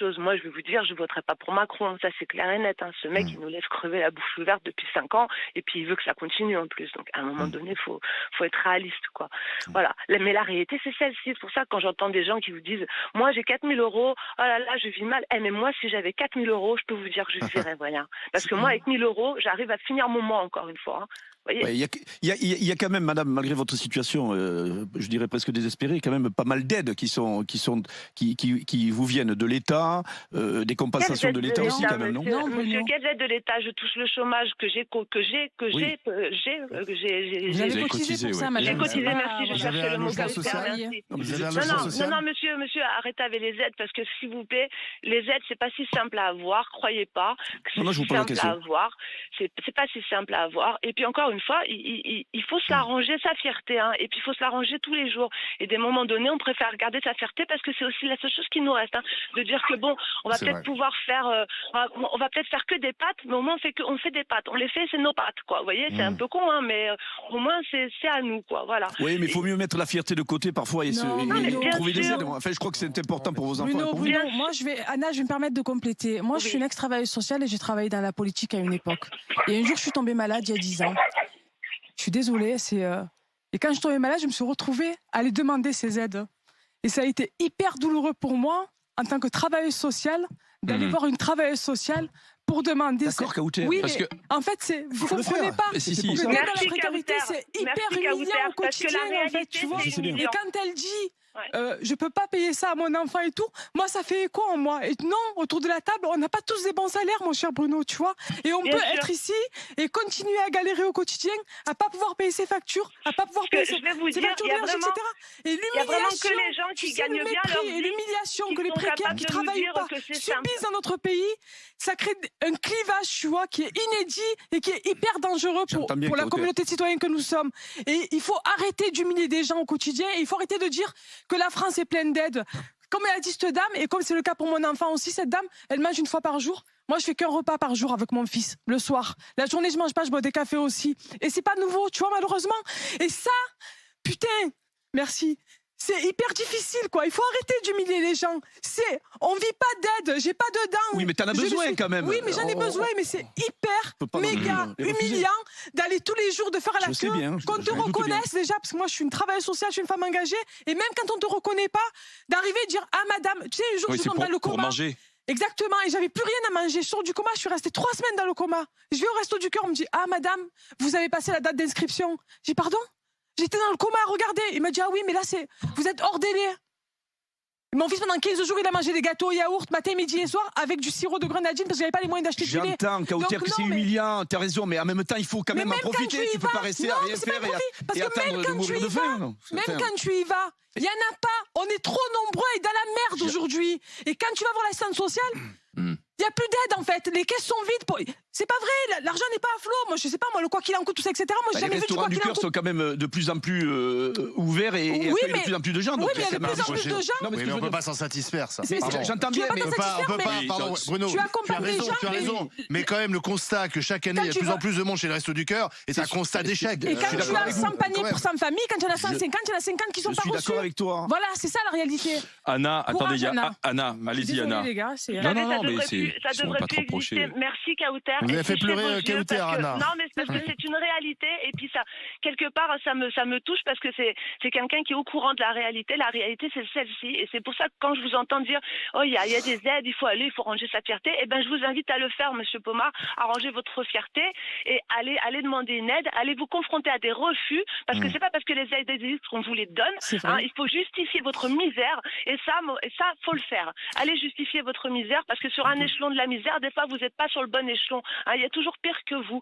chose. Moi, je vais vous dire, je voterai pas pour Macron. Ça, c'est clair et net. Ce mec, il nous laisse crever la bouche ouverte depuis 5 ans. Et puis, il veut que ça continue en plus. Donc, à un moment donné, faut être réaliste, quoi. Voilà. Mais la réalité, c'est celle-ci. C'est pour ça que quand j'entends des gens qui vous disent, moi, j'ai 4 000 €, oh là là, je vis mal. Mais moi, si j'avais 4 000 €, je peux vous dire que je vivrais rien. Parce que moi, avec 1 000 €, j'arrive à finir mon mois, encore une fois. Il y a quand même, madame, malgré votre situation, je dirais presque désespérée, quand même pas mal d'aides qui vous viennent de l'État, des compensations de l'État aussi, quand même, non? Monsieur, quelles aides de l'État? Je touche le chômage que j'ai. Vous avez cotisé pour ça, madame. J'ai cotisé, merci, je cherchais le mot social. Non, monsieur, arrêtez avec les aides, parce que, s'il vous plaît, les aides, c'est pas si simple à avoir, croyez pas. Non, je vous pose la question. C'est pas si simple à avoir. Et puis, encore une fois, il faut se l'arranger, sa fierté, et puis il faut se l'arranger tous les jours. Et des moments donnés, on préfère garder sa fierté parce que c'est aussi la seule chose qui nous reste, de dire que bon, on va peut-être pouvoir faire, on va peut-être faire que des pâtes, mais au moins on fait des pâtes, on les fait, c'est nos pâtes, quoi. Vous voyez, c'est un peu con, mais au moins c'est à nous, quoi. Voilà. Oui, mais il faut mieux mettre la fierté de côté parfois et trouver des aides. Enfin, je crois que c'est important pour vos enfants. Bruno, moi Anna, je vais me permettre de compléter. Moi, je suis une ex-travailleuse sociale et j'ai travaillé dans la politique à une époque. Et un jour, je suis tombée malade il y a 10 ans. Je suis désolée, et quand je suis tombée malade, je me suis retrouvée à aller demander ces aides. Et ça a été hyper douloureux pour moi, en tant que travailleuse sociale, d'aller voir une travailleuse sociale pour demander... D'accord, Kauter. Oui, mais en fait, vous ne comprenez pas. Le lien dans la précarité, c'est hyper humiliant au quotidien, en fait, tu vois. Et quand elle dit... je peux pas payer ça à mon enfant et tout. Moi, ça fait écho en moi. Et non, autour de la table, on n'a pas tous des bons salaires, mon cher Bruno, tu vois. Et on peut être ici et continuer à galérer au quotidien, à pas pouvoir payer ses factures, à pas pouvoir payer ses factures d'énergie, etc. Et l'humiliation, les gens qui gagnent bien leur vie, et l'humiliation que les précaires qui travaillent pas subissent dans notre pays, ça crée un clivage, tu vois, qui est inédit et qui est hyper dangereux pour la communauté de citoyens que nous sommes. Et il faut arrêter d'humilier des gens au quotidien et il faut arrêter de dire que la France est pleine d'aides. Comme elle a dit cette dame, et comme c'est le cas pour mon enfant aussi, cette dame, elle mange une fois par jour. Moi, je fais qu'un repas par jour avec mon fils, le soir. La journée, je mange pas, je bois des cafés aussi. Et c'est pas nouveau, tu vois, malheureusement. Et ça, putain, merci. C'est hyper difficile, quoi. Il faut arrêter d'humilier les gens. On vit pas d'aide, j'ai pas de dents. Oui, mais t'en as besoin quand même. Oui, mais j'en ai besoin, mais c'est hyper, méga humiliant d'aller tous les jours, de faire à la queue, qu'on te reconnaisse déjà, parce que moi je suis une travailleuse sociale, je suis une femme engagée, et même quand on te reconnaît pas, d'arriver et dire, ah madame, tu sais, un jour je tombe dans le coma. Pour manger. Exactement, et j'avais plus rien à manger. Je sors du coma, je suis restée 3 semaines dans le coma. Je vais au resto du cœur, on me dit, ah madame, vous avez passé la date d'inscription. J'ai dit, pardon? J'étais dans le coma, regardez. Il m'a dit, ah oui, mais là, vous êtes hors délai. Mon fils, pendant 15 jours, il a mangé des gâteaux yaourt matin, midi et soir avec du sirop de grenadine parce qu'il n'avait pas les moyens d'acheter du lait. J'entends, Kauter, que c'est humiliant, t'as raison, mais en même temps, il faut quand même en profiter. Tu peux pas rester à rien faire et attendre de mourir de faim. Même quand tu y vas, il n'y en a pas. On est trop nombreux et dans la merde aujourd'hui. Et quand tu vas voir l'assistance sociale, il n'y a plus d'aide en fait. Les caisses sont vides. C'est pas vrai, l'argent n'est pas à flot. Moi, je sais pas, moi, le quoi qu'il en coûte, tout ça, etc. Moi, j'ai jamais vu du quoi qu'il en coûte. Les restaurants du cœur sont quand même de plus en plus ouverts et accueillent de plus en plus de gens. Oui, mais il y a de plus en plus de gens. Mais on peut pas s'en satisfaire, ça. J'entends bien. Pardon, Bruno, tu as raison. Mais quand même, le constat que chaque année, il y a de plus en plus de monde chez les Restos du Cœur est un constat d'échec. Et quand tu as 100 paniers pour 100 familles, quand il y en a 150, il y en a 50 qui sont pas reçus. Je suis d'accord avec toi. Voilà, c'est ça la réalité. Anna, attendez, il y a Anna, allez-y, Anna. Non, mais ça devrait plus exister. Merci, Kauter. Vous avez fait pleurer Kauter, Anna. Non, mais c'est parce que c'est une réalité. Et puis ça, quelque part, ça me touche parce que c'est quelqu'un qui est au courant de la réalité. La réalité, c'est celle-ci. Et c'est pour ça que quand je vous entends dire, oh, il y a des aides, il faut aller, il faut ranger sa fierté, eh ben, je vous invite à le faire, monsieur Pomar, à ranger votre fierté et allez demander une aide, allez vous confronter à des refus, parce que c'est pas parce que les aides existent qu'on vous les donne. Il faut justifier votre misère. Et ça, faut le faire. Allez justifier votre misère parce que sur un échelon de la misère, des fois, vous n'êtes pas sur le bon échelon. Il y a toujours pire que vous.